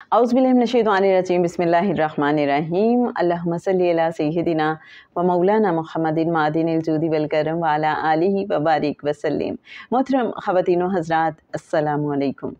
औज़ुबिल्लाहिमिनश्शैतानिर्रजीम बिस्मिल्लाहिर्रहमानिर्रहीम अल्लाहुम्मा सल्लि अला सय्यिदिना व मौलाना मुहम्मदिन मादिनिल जुदी वल करम व अला आलिहि व बारिक वसल्लम। मोहतरम ख़वातीन व हज़रात, अस्सलामु अलैकुम।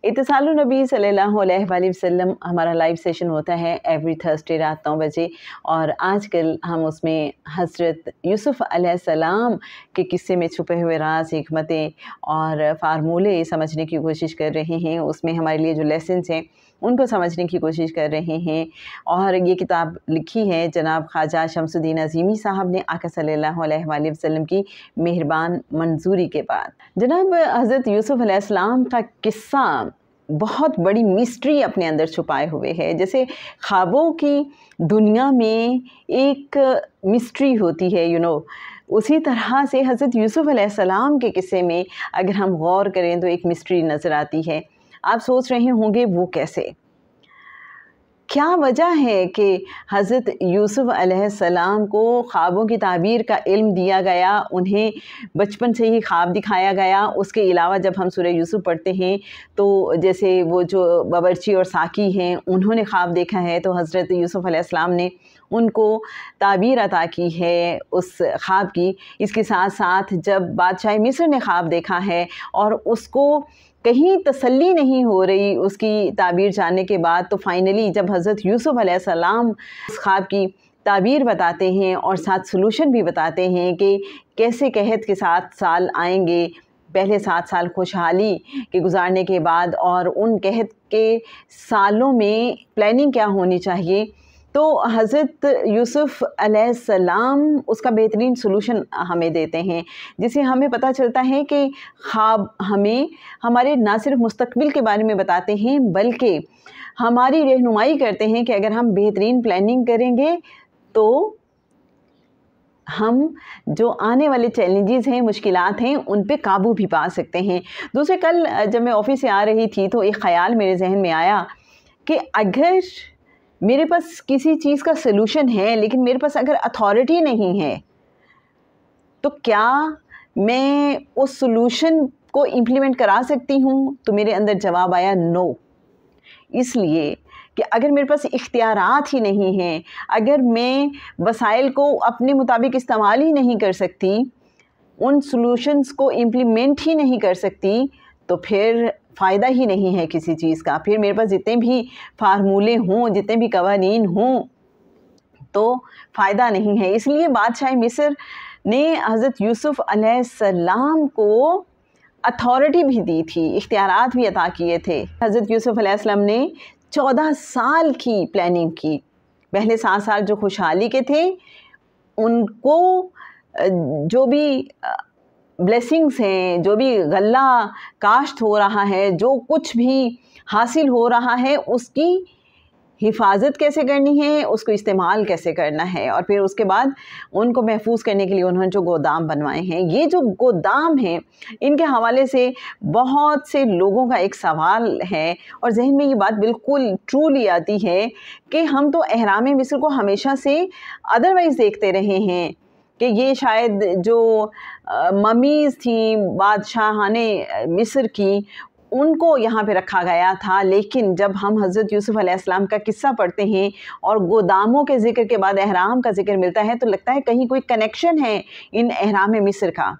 इत्तिसालुन नबी सल्लल्लाहु अलैहि वसल्लम हमारा लाइव सेशन होता है एवरी थर्सडे रात 9 बजे, और आजकल हम उसमें हज़रत यूसुफ़ अलैहिस्सलाम के किस्से में छुपे हुए राज, हिकमतें और फार्मूले समझने की कोशिश कर रहे हैं। उसमें हमारे लिए जो लेसन्स हैं उनको समझने की कोशिश कर रहे हैं। और ये किताब लिखी है जनाब ख्वाजा शमसुद्दीन अज़ीमी साहब ने आका सल्लल्लाहु अलैहि वसल्लम की मेहरबान मंजूरी के बाद। जनाब हज़रत यूसुफ़ अलैहिस्सलाम का किस्सा बहुत बड़ी मिस्ट्री अपने अंदर छुपाए हुए है। जैसे ख्वाबों की दुनिया में एक मिस्ट्री होती है, उसी तरह से हज़रत यूसुफ़ अलैहिस्सलाम के किस्से में अगर हम गौर करें तो एक मिस्ट्री नज़र आती है। आप सोच रहे होंगे वो कैसे, क्या वजह है कि हज़रत यूसुफ़ अलैहिस्सलाम को ख्वाबों की ताबीर का इल्म दिया गया, उन्हें बचपन से ही ख्वाब दिखाया गया। उसके अलावा जब हम सूरह यूसुफ़ पढ़ते हैं तो जैसे वो जो बावर्ची और साकी हैं उन्होंने ख्वाब देखा है, तो हज़रत यूसुफ़ अलैहिस्सलाम ने उनको ताबीर अता की है उस ख्वाब की। इसके साथ साथ जब बादशाह मिस्र ने ख्वाब देखा है और उसको कहीं तसल्ली नहीं हो रही उसकी ताबीर जानने के बाद, तो फाइनली जब हज़रत यूसुफ़ अलैहिस्सलाम उस ख्वाब की ताबीर बताते हैं और साथ सलूशन भी बताते हैं कि कैसे कहत के 7 साल आएंगे, पहले 7 साल खुशहाली के गुजारने के बाद, और उन कहत के सालों में प्लानिंग क्या होनी चाहिए। तो हज़रत यूसुफ़ अलैहिस्सलाम उसका बेहतरीन सलूशन हमें देते हैं, जिससे हमें पता चलता है कि ख्वाब हमें हमारे ना सिर्फ मुस्तक़बिल के बारे में बताते हैं बल्कि हमारी रहनुमाई करते हैं कि अगर हम बेहतरीन प्लानिंग करेंगे तो हम जो आने वाले चैलेंजेस हैं, मुश्किलात हैं, उन पे काबू भी पा सकते हैं। दूसरे कल जब मैं ऑफ़िस से आ रही थी तो एक ख़याल मेरे जहन में आया कि अगर मेरे पास किसी चीज़ का सलूशन है लेकिन मेरे पास अगर अथॉरिटी नहीं है तो क्या मैं उस सलूशन को इम्प्लीमेंट करा सकती हूँ? तो मेरे अंदर जवाब आया नो। इसलिए कि अगर मेरे पास इख्तियारात ही नहीं हैं, अगर मैं वसाइल को अपने मुताबिक इस्तेमाल ही नहीं कर सकती, उन सलूशंस को इम्प्लीमेंट ही नहीं कर सकती, तो फिर फ़ायदा ही नहीं है किसी चीज़ का। फिर मेरे पास जितने भी फार्मूले हों, जितने भी कवानीन हों, तो फ़ायदा नहीं है। इसलिए बादशाह मिस्र ने हज़रत यूसुफ़ अलैहिस्सलाम को अथॉरिटी भी दी थी, इख्तियारात भी अता किए थे। हज़रत यूसुफ़ अलैहिस्सलाम ने 14 साल की प्लानिंग की। पहले 7 साल जो खुशहाली के थे उनको जो भी ब्लेसिंग्स हैं, जो भी गल्ला काश्त हो रहा है, जो कुछ भी हासिल हो रहा है, उसकी हिफाजत कैसे करनी है, उसको इस्तेमाल कैसे करना है, और फिर उसके बाद उनको महफूज करने के लिए उन्होंने जो गोदाम बनवाए हैं। ये जो गोदाम हैं, इनके हवाले से बहुत से लोगों का एक सवाल है और जहन में ये बात बिल्कुल ट्रूली आती है कि हम तो एहराम मिस्र को हमेशा से अदरवाइज़ देखते रहे हैं कि ये शायद जो ममीज़ थी बादशाहाने मिस्र की, उनको यहाँ पे रखा गया था। लेकिन जब हम हज़रत यूसुफ़ अलैहिस्सलाम का किस्सा पढ़ते हैं और गोदामों के ज़िक्र के बाद एहराम का ज़िक्र मिलता है तो लगता है कहीं कोई कनेक्शन है इन एहराम मिस्र का।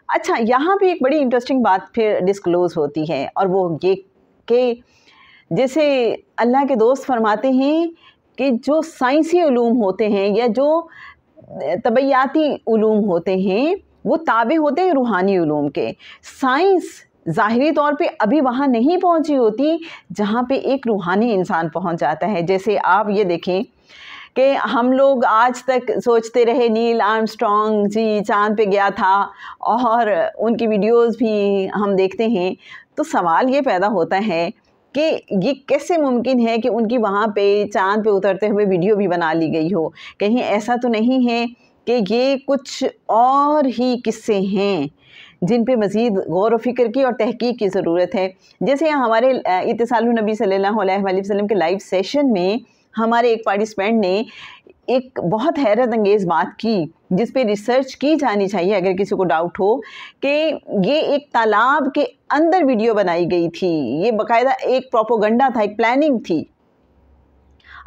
अच्छा, यहाँ पे एक बड़ी इंटरेस्टिंग बात फिर डिस्क्लोज़ होती है, और वो ये कि जैसे अल्लाह के दोस्त फरमाते हैं कि जो साइंसी उलूम होते हैं या जो तबैयाती उलूम होते हैं वो ताबे होते हैं रूहानी उलूम के। साइंस ज़ाहिरी तौर पे अभी वहाँ नहीं पहुँची होती जहाँ पे एक रूहानी इंसान पहुँच जाता है। जैसे आप ये देखें कि हम लोग आज तक सोचते रहे नील आर्मस्ट्रॉन्ग जी चाँद पे गया था और उनकी वीडियोस भी हम देखते हैं, तो सवाल ये पैदा होता है कि ये कैसे मुमकिन है कि उनकी वहाँ पे चाँद पे उतरते हुए वीडियो भी बना ली गई हो। कहीं ऐसा तो नहीं है कि ये कुछ और ही किस्से हैं जिन पे मज़ीद गौर व फ़िक्र की और तहकीक की ज़रूरत है। जैसे हमारे इत्तिसालुन नबी सल्लल्लाहु अलैहि वसल्लम के लाइव सेशन में हमारे एक पार्टिसिपेंट ने एक बहुत हैरत अंगेज़ बात की जिस पे रिसर्च की जानी चाहिए अगर किसी को डाउट हो, कि ये एक तालाब के अंदर वीडियो बनाई गई थी। ये बाकायदा एक प्रोपोगंडा था, एक प्लानिंग थी।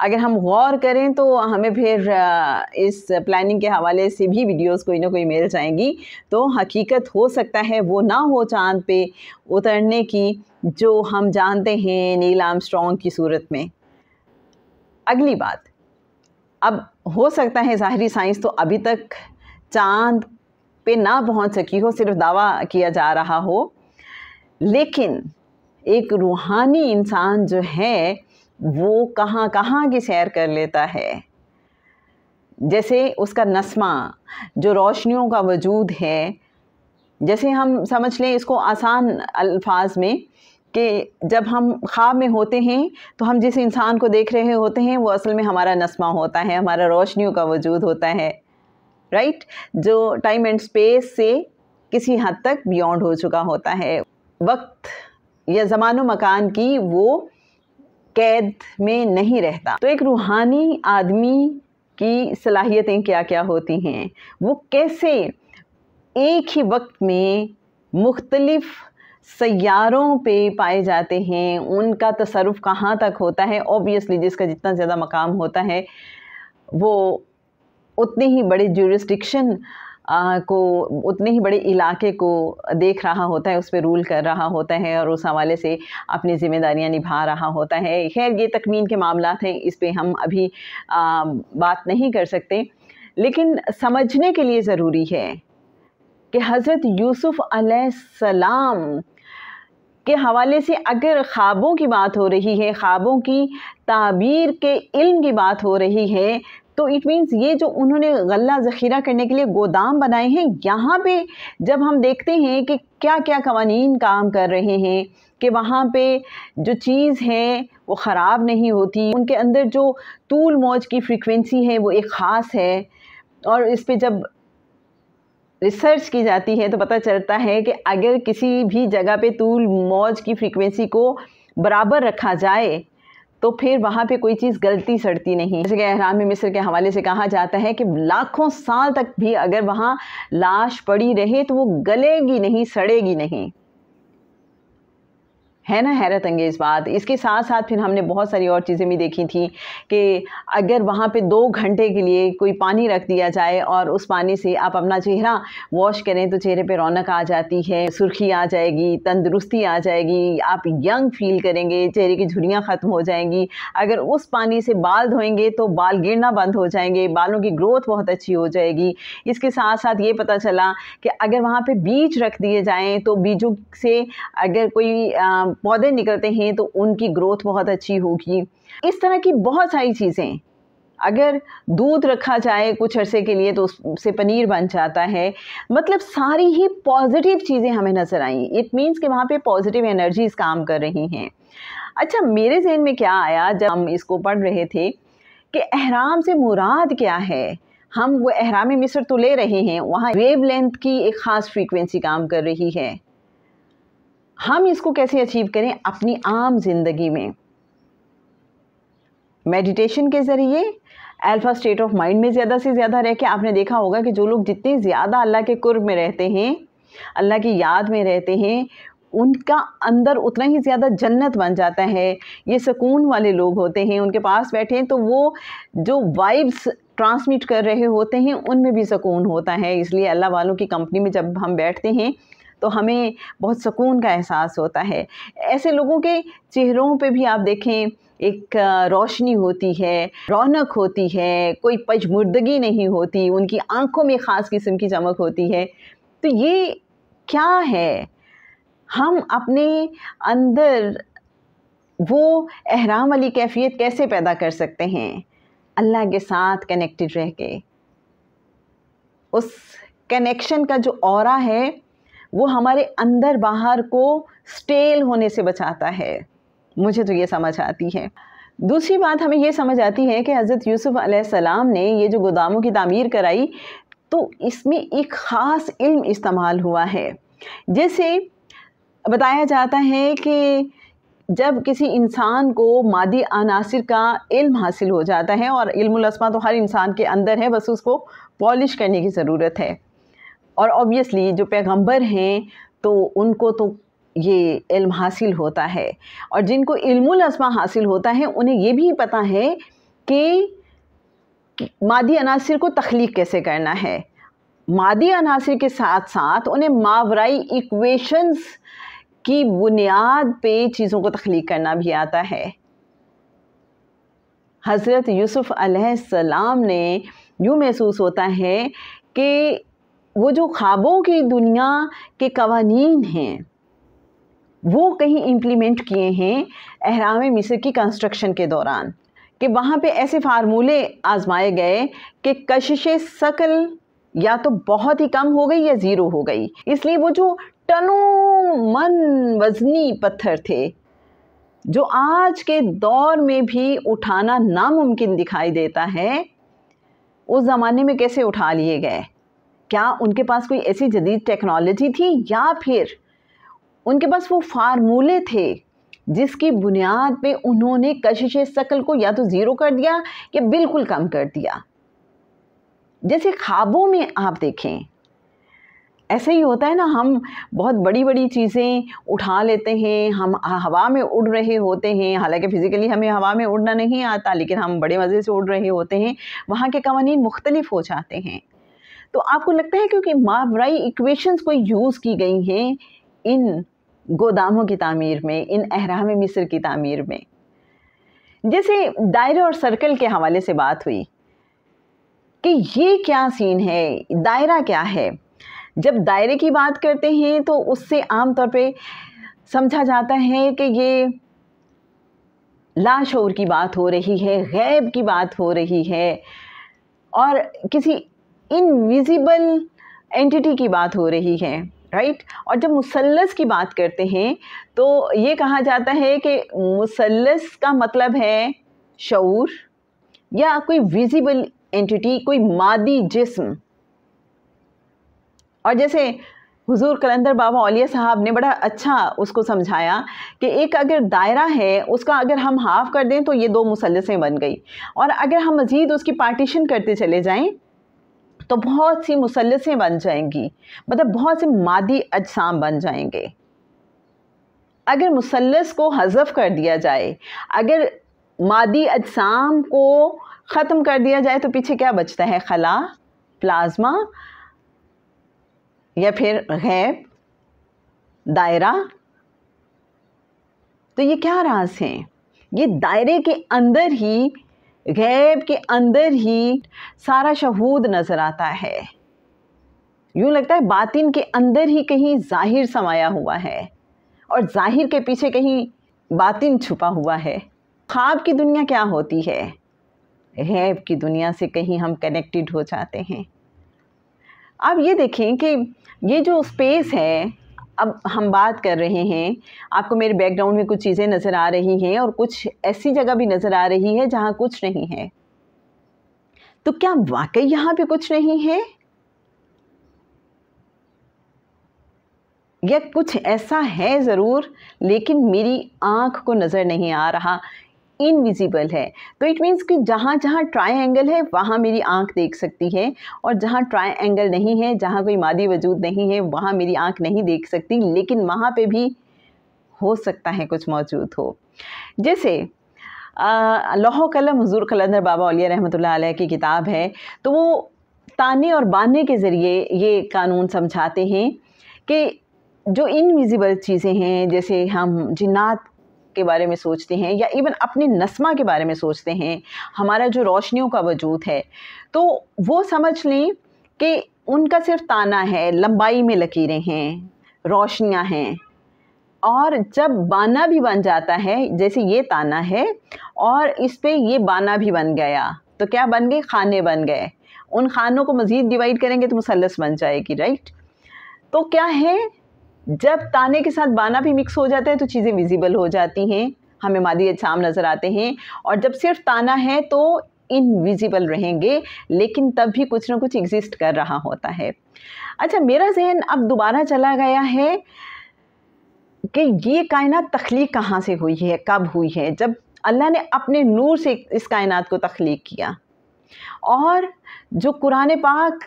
अगर हम गौर करें तो हमें फिर इस प्लानिंग के हवाले से भी वीडियोस कोई ना कोई मिल जाएंगी। तो हकीकत हो सकता है वो ना हो चाँद पे उतरने की, जो हम जानते हैं नील आर्मस्ट्रॉन्ग की सूरत में। अगली बात, अब हो सकता है ज़ाहिरी साइंस तो अभी तक चाँद पे ना पहुंच सकी हो, सिर्फ दावा किया जा रहा हो, लेकिन एक रूहानी इंसान जो है वो कहाँ कहाँ की सैर कर लेता है। जैसे उसका नस्मा, जो रोशनियों का वजूद है, जैसे हम समझ लें इसको आसान अल्फाज में कि जब हम ख्वाब में होते हैं तो हम जिस इंसान को देख रहे होते हैं वो असल में हमारा नस्मा होता है, हमारा रोशनियों का वजूद होता है, राइट, जो टाइम एंड स्पेस से किसी हद तक बियॉन्ड हो चुका होता है, वक्त या ज़मानो मकान की वो कैद में नहीं रहता। तो एक रूहानी आदमी की सलाहियतें क्या क्या होती हैं, वो कैसे एक ही वक्त में मुख्तलिफ सैयारों पे पाए जाते हैं, उनका तसरुफ़ कहाँ तक होता है। ऑब्वियसली जिसका जितना ज़्यादा मकाम होता है वो उतने ही बड़े ज्यूरिस्डिक्शन को, उतने ही बड़े इलाके को देख रहा होता है, उस पर रूल कर रहा होता है और उस हवाले से अपनी ज़िम्मेदारियां निभा रहा होता है। खैर ये तकमीन के मामलात हैं, इस पे हम अभी बात नहीं कर सकते, लेकिन समझने के लिए ज़रूरी है कि हज़रत यूसुफ़ अलैहिस्सलाम के हवाले से अगर ख्वाबों की बात हो रही है, ख्वाबों की ताबीर के इल्म की बात हो रही है, तो इट मीन्स ये जो उन्होंने गल्ला ज़ख़ीरा करने के लिए गोदाम बनाए हैं, यहाँ पे जब हम देखते हैं कि क्या क्या कवानीन काम कर रहे हैं कि वहाँ पे जो चीज़ है वो ख़राब नहीं होती, उनके अंदर जो तूल मौज की फ्रीक्वेंसी है वो एक ख़ास है, और इस पे जब रिसर्च की जाती है तो पता चलता है कि अगर किसी भी जगह पे तूल मौज की फ्रीक्वेंसी को बराबर रखा जाए तो फिर वहाँ पे कोई चीज़ गलती सड़ती नहीं। जैसे कि एहराम मिस्र के हवाले से कहा जाता है कि लाखों साल तक भी अगर वहाँ लाश पड़ी रहे तो वो गलेगी नहीं, सड़ेगी नहीं। है ना हैरत अंगेज़ बात। इसके साथ साथ फिर हमने बहुत सारी और चीज़ें भी देखी थी कि अगर वहाँ पे 2 घंटे के लिए कोई पानी रख दिया जाए और उस पानी से आप अपना चेहरा वॉश करें तो चेहरे पे रौनक आ जाती है, सुर्खी आ जाएगी, तंदुरुस्ती आ जाएगी, आप यंग फील करेंगे, चेहरे की झुर्रियाँ ख़त्म हो जाएंगी। अगर उस पानी से बाल धोएंगे तो बाल गिरना बंद हो जाएंगे, बालों की ग्रोथ बहुत अच्छी हो जाएगी। इसके साथ साथ ये पता चला कि अगर वहाँ पर बीज रख दिए जाएँ तो बीजों से अगर कोई पौधे निकलते हैं तो उनकी ग्रोथ बहुत अच्छी होगी। इस तरह की बहुत सारी चीज़ें, अगर दूध रखा जाए कुछ अरसे के लिए तो उससे पनीर बन जाता है। मतलब सारी ही पॉजिटिव चीज़ें हमें नज़र आई। इट मीन्स कि वहाँ पे पॉजिटिव एनर्जीज काम कर रही हैं। अच्छा, मेरे ज़हन में क्या आया जब हम इसको पढ़ रहे थे कि एहराम से मुराद क्या है। हम वो एहराम मिस्र तो ले रहे हैं, वहाँ वेवलेंथ की एक ख़ास फ्रीक्वेंसी काम कर रही है। हम इसको कैसे अचीव करें अपनी आम जिंदगी में? मेडिटेशन के ज़रिए, अल्फा स्टेट ऑफ माइंड में ज़्यादा से ज़्यादा रह के। आपने देखा होगा कि जो लोग जितने ज़्यादा अल्लाह के कुर्ब में रहते हैं, अल्लाह की याद में रहते हैं, उनका अंदर उतना ही ज़्यादा जन्नत बन जाता है। ये सुकून वाले लोग होते हैं, उनके पास बैठे तो वो जो वाइब्स ट्रांसमिट कर रहे होते हैं उनमें भी सुकून होता है। इसलिए अल्लाह वालों की कंपनी में जब हम बैठते हैं तो हमें बहुत सुकून का एहसास होता है। ऐसे लोगों के चेहरों पे भी आप देखें एक रोशनी होती है, रौनक होती है, कोई पजमुर्दगी नहीं होती, उनकी आंखों में ख़ास किस्म की चमक होती है। तो ये क्या है? हम अपने अंदर वो एहराम वाली कैफियत कैसे पैदा कर सकते हैं? अल्लाह के साथ कनेक्टेड रह के। उस कनेक्शन का जो ऑरा है वो हमारे अंदर बाहर को स्टेल होने से बचाता है। मुझे तो ये समझ आती है। दूसरी बात हमें ये समझ आती है कि हज़रत यूसुफ़ अलैहिस्सलाम ने ये जो गोदामों की तामीर कराई तो इसमें एक ख़ास इल्म इस्तेमाल हुआ है। जैसे बताया जाता है कि जब किसी इंसान को मादी अनासिर का इल्म हासिल हो जाता है, और इल्मुल अस्मा तो हर इंसान के अंदर है, बस उसको पॉलिश करने की ज़रूरत है। और ऑब्वियसली जो पैगंबर हैं तो उनको तो ये इल्म हासिल होता है, और जिनको इल्मुल अस्मा हासिल होता है उन्हें ये भी पता है कि मादी अनासिर को तख्लीक कैसे करना है। मादी अनासिर के साथ साथ उन्हें मावराई इक्वेशंस की बुनियाद पे चीज़ों को तख्लीक करना भी आता है। हज़रत यूसुफ़ अलैहिस्सलाम ने यूँ महसूस होता है कि वो जो ख्वाबों की दुनिया के कवानीन हैं वो कहीं इम्प्लीमेंट किए हैं अहराम मिस्र की कंस्ट्रक्शन के दौरान, कि वहाँ पे ऐसे फार्मूले आजमाए गए कि कशिशे शकल या तो बहुत ही कम हो गई या ज़ीरो हो गई। इसलिए वो जो टनों मन वज़नी पत्थर थे जो आज के दौर में भी उठाना नामुमकिन दिखाई देता है, उस ज़माने में कैसे उठा लिए गए? क्या उनके पास कोई ऐसी जदीद टेक्नोलॉजी थी, या फिर उनके पास वो फार्मूले थे जिसकी बुनियाद पे उन्होंने कशिशे शकल को या तो ज़ीरो कर दिया या बिल्कुल कम कर दिया। जैसे ख्वाबों में आप देखें, ऐसे ही होता है ना, हम बहुत बड़ी बड़ी चीज़ें उठा लेते हैं, हम हवा में उड़ रहे होते हैं, हालांकि फ़िज़िकली हमें हवा में उड़ना नहीं आता, लेकिन हम बड़े मज़े से उड़ रहे होते हैं, वहाँ के कवानीन मुख्तलिफ हो जाते हैं। तो आपको लगता है क्योंकि मावराई इक्वेशंस को यूज़ की गई हैं इन गोदामों की तामीर में, इन अहराम मिस्र की तामीर में। जैसे दायरे और सर्कल के हवाले से बात हुई कि ये क्या सीन है, दायरा क्या है। जब दायरे की बात करते हैं तो उससे आम तौर पे समझा जाता है कि ये लाशऊर की बात हो रही है, गैब की बात हो रही है, और किसी इनविजिबल एंटिटी की बात हो रही है, राइट। और जब मुसल्लस की बात करते हैं तो ये कहा जाता है कि मुसल्लस का मतलब है शऊर या कोई विजिबल एंटिटी, कोई मादी जिस्म। और जैसे हुजूर कलंदर बाबा औलिया साहब ने बड़ा अच्छा उसको समझाया कि एक अगर दायरा है उसका अगर हम हाफ कर दें तो ये दो मुसल्लसें बन गई, और अगर हम मज़ीद उसकी पार्टीशन करते चले जाएं तो बहुत सी मुसल्लसें बन जाएंगी, मतलब बहुत से मादी अजसाम बन जाएंगे। अगर मुसल्लस को हज़फ कर दिया जाए, अगर मादी अजसाम को ख़त्म कर दिया जाए तो पीछे क्या बचता है? खला, प्लाज्मा या फिर गैब, दायरा। तो ये क्या राज हैं? ये दायरे के अंदर ही, गैब के अंदर ही सारा शहूद नज़र आता है। यूँ लगता है बातिन के अंदर ही कहीं ज़ाहिर समाया हुआ है, और ज़ाहिर के पीछे कहीं बातिन छुपा हुआ है। ख्वाब की दुनिया क्या होती है? गैब की दुनिया से कहीं हम कनेक्टेड हो जाते हैं। अब ये देखें कि ये जो स्पेस है, अब हम बात कर रहे हैं, आपको मेरे बैकग्राउंड में कुछ चीज़ें नज़र आ रही हैं और कुछ ऐसी जगह भी नज़र आ रही है जहाँ कुछ नहीं है। तो क्या वाकई यहाँ पे कुछ नहीं है, या कुछ ऐसा है ज़रूर लेकिन मेरी आँख को नज़र नहीं आ रहा, इनविजिबल है। तो इट मीन्स कि जहाँ जहाँ ट्रायंगल है वहाँ मेरी आँख देख सकती है, और जहाँ ट्रायंगल नहीं है, जहाँ कोई मादी वजूद नहीं है, वहाँ मेरी आँख नहीं देख सकती, लेकिन वहाँ पे भी हो सकता है कुछ मौजूद हो। जैसे लौह कलम हुजूर कलंदर बाबा औलिया रहमतुल्लाह अलैह की किताब है, तो वो ताने और बाने के ज़रिए ये कानून समझाते हैं कि जो इनविजिबल चीज़ें हैं, जैसे हम जिन्नात के बारे में सोचते हैं या इवन अपने नस्मा के बारे में सोचते हैं, हमारा जो रोशनियों का वजूद है, तो वो समझ लें कि उनका सिर्फ ताना है, लंबाई में लकीरें हैं, रोशनियाँ हैं, और जब बाना भी बन जाता है, जैसे ये ताना है और इस पे ये बाना भी बन गया, तो क्या बन गए? खाने बन गए। उन खानों को मज़ीद डिवाइड करेंगे तो मुसल्लस बन जाएगी, राइट। तो क्या है, जब ताने के साथ बाना भी मिक्स हो जाता है तो चीज़ें विजिबल हो जाती हैं, हमें मादी अजसाम नज़र आते हैं, और जब सिर्फ ताना है तो इनविजिबल रहेंगे, लेकिन तब भी कुछ ना कुछ एग्जिस्ट कर रहा होता है। अच्छा, मेरा जहन अब दोबारा चला गया है कि ये कायनात तख्लीक कहाँ से हुई है, कब हुई है, जब अल्लाह ने अपने नूर से इस कायनात को तख्लीक किया। और जो कुरान पाक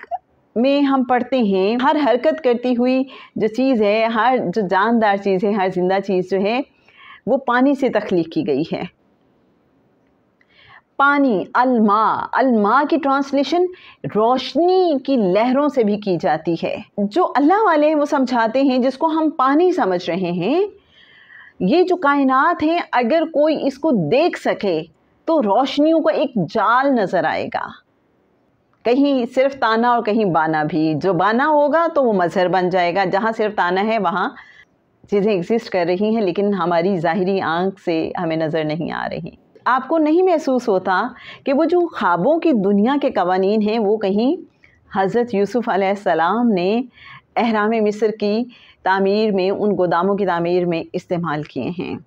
में हम पढ़ते हैं, हर हरकत करती हुई जो चीज़ है, हर जो जानदार चीज़ है, हर जिंदा चीज़ जो है वो पानी से तख्लीक की गई है। पानी, अलमा की ट्रांसलेशन रोशनी की लहरों से भी की जाती है। जो अल्लाह वाले हैं वो समझाते हैं, जिसको हम पानी समझ रहे हैं, ये जो कायनात है अगर कोई इसको देख सके तो रोशनियों का एक जाल नज़र आएगा, कहीं सिर्फ ताना और कहीं बाना भी। जो बाना होगा तो वो मजहर बन जाएगा, जहाँ सिर्फ ताना है वहाँ चीज़ें एग्जिस्ट कर रही हैं लेकिन हमारी ज़ाहिरी आँख से हमें नज़र नहीं आ रही। आपको नहीं महसूस होता कि वो जो ख्वाबों की दुनिया के कवानीन हैं वो कहीं हज़रत यूसुफ़ अलैहिस्सलाम ने अहराम मिस्र की तामीर में, उन गोदामों की तामीर में इस्तेमाल किए हैं,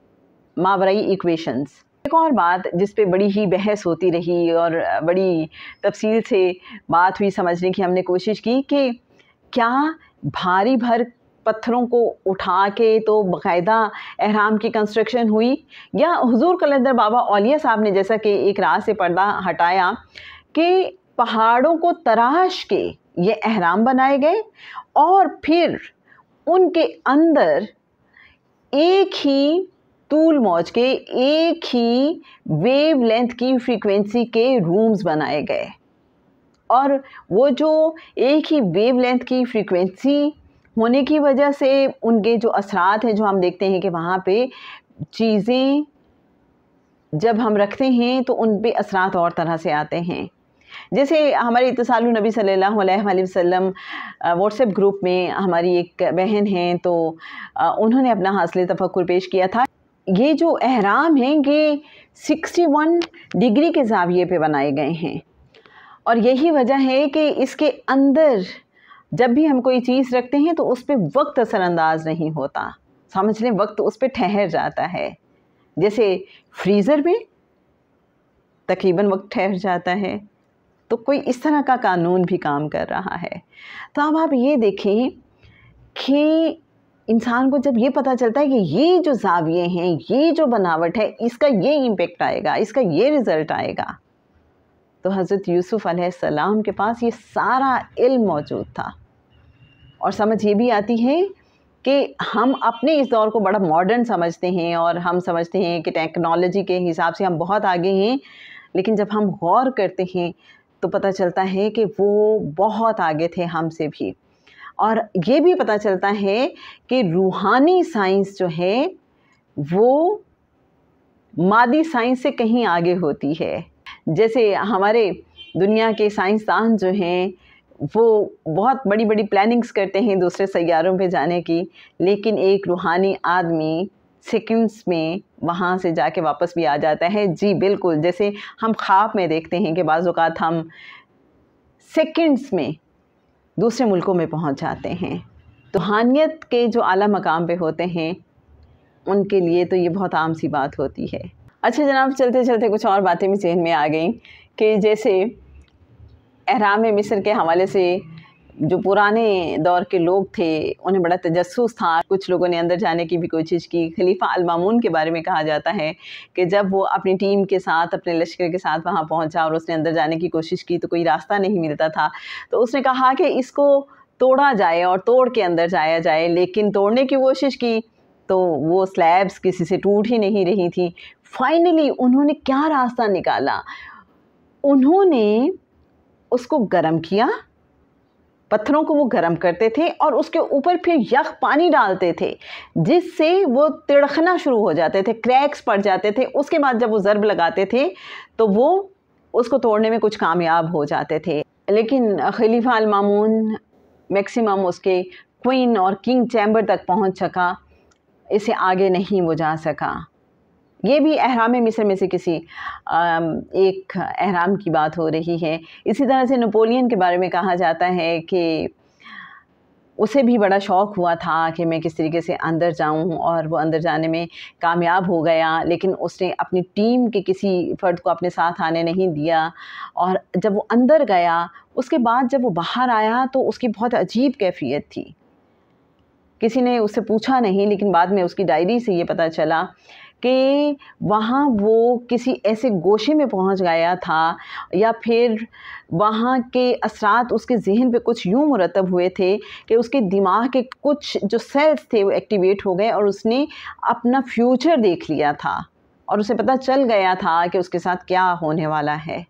मावराई इक्वेशंस। एक और बात जिस पे बड़ी ही बहस होती रही और बड़ी तफसील से बात हुई, समझने की हमने कोशिश की कि क्या भारी भर पत्थरों को उठा के तो बाकायदा एहराम की कंस्ट्रक्शन हुई, या हुजूर कलंदर बाबा औलिया साहब ने जैसा कि एक राह से पर्दा हटाया कि पहाड़ों को तराश के ये एहराम बनाए गए और फिर उनके अंदर एक ही तूल मौज के, एक ही वेव लेंथ की फ्रीक्वेंसी के रूम्स बनाए गए। और वो जो एक ही वेव लेंथ की फ्रीक्वेंसी होने की वजह से उनके जो असरात हैं, जो हम देखते हैं कि वहाँ पे चीज़ें जब हम रखते हैं तो उन पे असरात और तरह से आते हैं। जैसे हमारे इत्तिसाल नबी सल्लल्लाहु अलैहि वसल्लम व्हाट्सएप ग्रुप में हमारी एक बहन हैं, तो उन्होंने अपना हासिल तफक्कुर पेश किया था। ये जो एहराम हैं ये 61 डिग्री के ज़ाविये पे बनाए गए हैं और यही वजह है कि इसके अंदर जब भी हम कोई चीज़ रखते हैं तो उस पर वक्त असरअंदाज नहीं होता, समझ लें वक्त उस पर ठहर जाता है। जैसे फ्रीज़र में तकरीबन वक्त ठहर जाता है, तो कोई इस तरह का कानून भी काम कर रहा है। तो अब आप ये देखें कि इंसान को जब ये पता चलता है कि ये जो ज़ाविये हैं, ये जो बनावट है, इसका ये इम्पेक्ट आएगा, इसका ये रिज़ल्ट आएगा, तो हज़रत यूसुफ़ अलैहिस्सलाम के पास ये सारा इल्म मौजूद था। और समझ ये भी आती है कि हम अपने इस दौर को बड़ा मॉडर्न समझते हैं और हम समझते हैं कि टेक्नोलॉजी के हिसाब से हम बहुत आगे हैं, लेकिन जब हम गौर करते हैं तो पता चलता है कि वो बहुत आगे थे हमसे भी। और ये भी पता चलता है कि रूहानी साइंस जो है वो मादी साइंस से कहीं आगे होती है। जैसे हमारे दुनिया के साइंसदान जो हैं वो बहुत बड़ी बड़ी प्लानिंग्स करते हैं दूसरे सैयारों पे जाने की, लेकिन एक रूहानी आदमी सेकंड्स में वहाँ से जाके वापस भी आ जाता है। जी बिल्कुल, जैसे हम ख्वाब में देखते हैं कि बाज़ औक़ात हम सेकंड्स में दूसरे मुल्कों में पहुँच जाते हैं। तो रूहानियत के जो आला मकाम पे होते हैं उनके लिए तो ये बहुत आम सी बात होती है। अच्छा जनाब, चलते चलते कुछ और बातें भी ज़हन में आ गई कि जैसे एहराम मिस्र के हवाले से जो पुराने दौर के लोग थे उन्हें बड़ा तजस्सुस था। कुछ लोगों ने अंदर जाने की भी कोशिश की। खलीफा अल मामून के बारे में कहा जाता है कि जब वो अपनी टीम के साथ, अपने लश्कर के साथ वहाँ पहुँचा और उसने अंदर जाने की कोशिश की तो कोई रास्ता नहीं मिलता था, तो उसने कहा कि इसको तोड़ा जाए और तोड़ के अंदर जाया जाए। लेकिन तोड़ने की कोशिश की तो वो स्लैब्स किसी से टूट ही नहीं रही थी। फाइनली उन्होंने क्या रास्ता निकाला, उन्होंने उसको गर्म किया, पत्थरों को वो गर्म करते थे और उसके ऊपर फिर यख पानी डालते थे जिससे वो तिड़कना शुरू हो जाते थे, क्रैक्स पड़ जाते थे। उसके बाद जब वो ज़रब लगाते थे तो वो उसको तोड़ने में कुछ कामयाब हो जाते थे। लेकिन खलीफा अल मामून मैक्सिमम उसके क्वीन और किंग चैम्बर तक पहुंच सका, इससे आगे नहीं वो जा सका। ये भी एहराम मिस्र में से किसी एक एहराम की बात हो रही है। इसी तरह से नेपोलियन के बारे में कहा जाता है कि उसे भी बड़ा शौक़ हुआ था कि मैं किस तरीके से अंदर जाऊं, और वो अंदर जाने में कामयाब हो गया, लेकिन उसने अपनी टीम के किसी फ़र्द को अपने साथ आने नहीं दिया। और जब वो अंदर गया उसके बाद जब वो बाहर आया तो उसकी बहुत अजीब कैफियत थी किसी ने उससे पूछा नहीं, लेकिन बाद में उसकी डायरी से ये पता चला कि वहाँ वो किसी ऐसे गोशे में पहुँच गया था, या फिर वहाँ के असरात उसके ज़हन पे कुछ यूँ मुरतब हुए थे कि उसके दिमाग के कुछ जो सेल्स थे वो एक्टिवेट हो गए और उसने अपना फ्यूचर देख लिया था और उसे पता चल गया था कि उसके साथ क्या होने वाला है।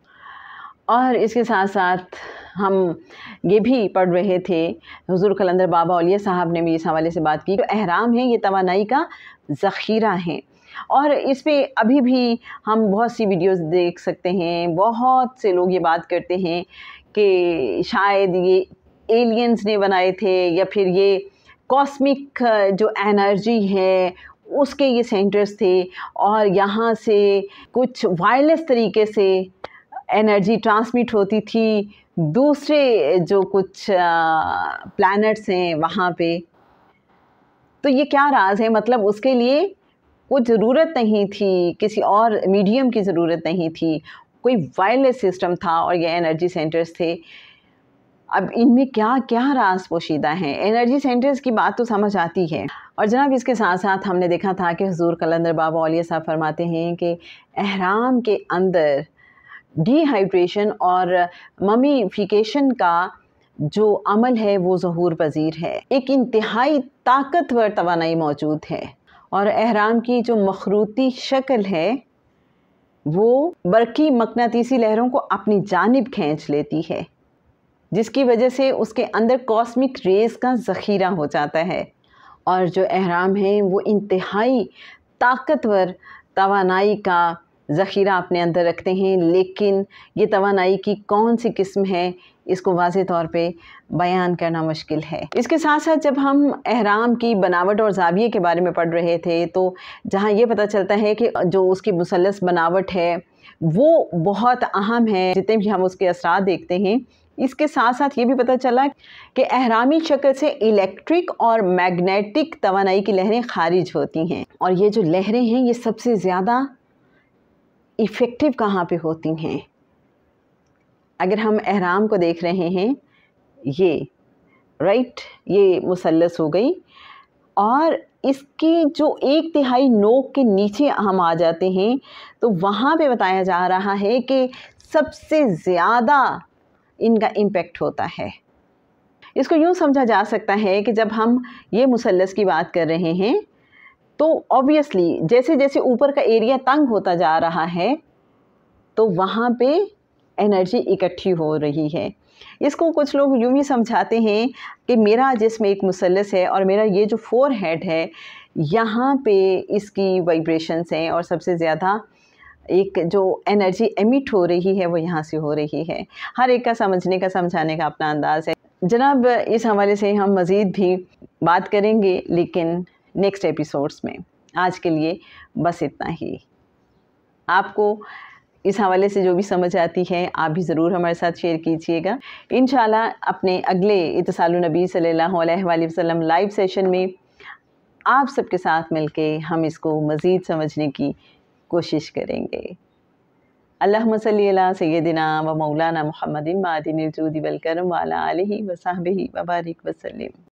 और इसके साथ साथ हम ये भी पढ़ रहे थे, हुज़ूर कलंदर बाबा औलिया साहब ने भी इस हवाले से बात की कि अहराम है ये तवानाई का ज़ख़ीरा है। और इस पे अभी भी हम बहुत सी वीडियोस देख सकते हैं, बहुत से लोग ये बात करते हैं कि शायद ये एलियंस ने बनाए थे या फिर ये कॉस्मिक जो एनर्जी है उसके ये सेंटर्स थे और यहाँ से कुछ वायरलेस तरीके से एनर्जी ट्रांसमिट होती थी दूसरे जो कुछ प्लैनेट्स हैं वहाँ पे। तो ये क्या राज है? मतलब उसके लिए कुछ ज़रूरत नहीं थी, किसी और मीडियम की ज़रूरत नहीं थी, कोई वायरलेस सिस्टम था और ये एनर्जी सेंटर्स थे। अब इनमें क्या क्या राज पोशीदा हैं? एनर्जी सेंटर्स की बात तो समझ आती है। और जनाब इसके साथ साथ हमने देखा था कि हुज़ूर कलंदर बाबा औलिया साहब फरमाते हैं कि एहराम के अंदर डिहाइड्रेशन और ममीफिकेशन का जो अमल है वो ज़हूर पजीर है। एक इंतहाई ताकतवर तवानाई मौजूद है और एहराम की जो मखरूती शक्ल है वो बरकी मकनातीसी लहरों को अपनी जानिब खींच लेती है, जिसकी वजह से उसके अंदर कॉस्मिक रेज़ का ज़ख़ीरा हो जाता है। और जो एहराम है वो इंतहाई ताकतवर तवानाई का ज़ख़ीरा अपने अंदर रखते हैं, लेकिन ये तवानाई की कौन सी किस्म है इसको वाज़े तौर पे बयान करना मुश्किल है। इसके साथ साथ जब हम एहराम की बनावट और ज़ाविये के बारे में पढ़ रहे थे तो जहाँ ये पता चलता है कि जो उसकी मुसल्लस बनावट है वो बहुत अहम है, जितने भी हम उसके असरात देखते हैं। इसके साथ साथ ये भी पता चला कि एहरामी शक्ल से इलेक्ट्रिक और मैग्नेटिक तवानाई की लहरें खारिज होती हैं और ये जो लहरें हैं ये सबसे ज़्यादा इफ़ेक्टिव कहाँ पे होती हैं? अगर हम एहराम को देख रहे हैं, ये ये मुसल्लस हो गई और इसकी जो 1/3 नोक के नीचे हम आ जाते हैं तो वहाँ पे बताया जा रहा है कि सबसे ज़्यादा इनका इम्पेक्ट होता है। इसको यूँ समझा जा सकता है कि जब हम ये मुसल्लस की बात कर रहे हैं तो ऑब्वियसली जैसे जैसे ऊपर का एरिया तंग होता जा रहा है तो वहाँ पे एनर्जी इकट्ठी हो रही है। इसको कुछ लोग यूँ भी समझाते हैं कि मेरा जिस्म एक मुसल्लस है और मेरा ये जो फोरहेड है यहाँ पे इसकी वाइब्रेशंस हैं और सबसे ज़्यादा एक जो एनर्जी एमिट हो रही है वो यहाँ से हो रही है। हर एक का समझने का समझाने का अपना अंदाज़ है। जनाब इस हवाले से हम मज़ीद भी बात करेंगे लेकिन नेक्स्ट एपिसोड्स में। आज के लिए बस इतना ही। आपको इस हवाले से जो भी समझ आती है आप भी ज़रूर हमारे साथ शेयर कीजिएगा। इंशाल्लाह अपने अगले इत्तिसालुन नबी सल्लल्लाहु अलैहि वसल्लम लाइव सेशन में आप सबके साथ मिलके हम इसको मज़ीद समझने की कोशिश करेंगे। अल्लाहुम्मा सल्ली अला सय्यदिना व मौलाना मुहम्मदिन मादिनिल जूदि वल करम व अला आलिहि व सहबिहि व बारिक व सल्लिम।